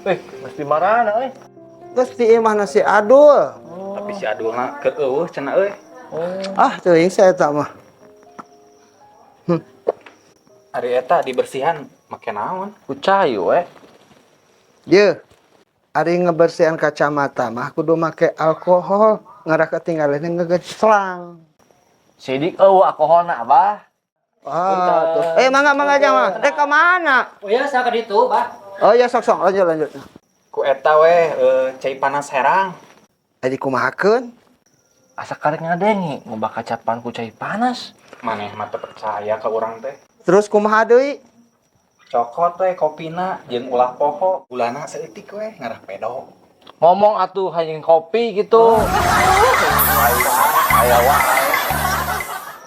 Mesti marah euy. Terus di imah nasi Adul. Tapi si Adulna keur eueuh cenah euy. Ah, teuing saya tak mah. Ari eta dibersihan make naon? Ku cahayu we. Ye. Ari ngebersihan kacamata mah kudu make alkohol, ngarah ketinggalan ngegeclang. Sidik eueuh alkoholna Abah. Ah, tuh. Mangga aja mah. Ka mana? Oh ya, saya ke ditu, Bah. Oh ya sok lanjut. Ku eta cai panas herang. Adi kumahakeun? Asa karek ngadengi ngubah kacapan ku cai panas. Maneh mah teu percaya ka urang teh. Terus kumaha deui? Cokot kopina jeung ulah poho. Gulana saeutik ngarah pedo. Ngomong atuh hanya kopi gitu. Aya wae.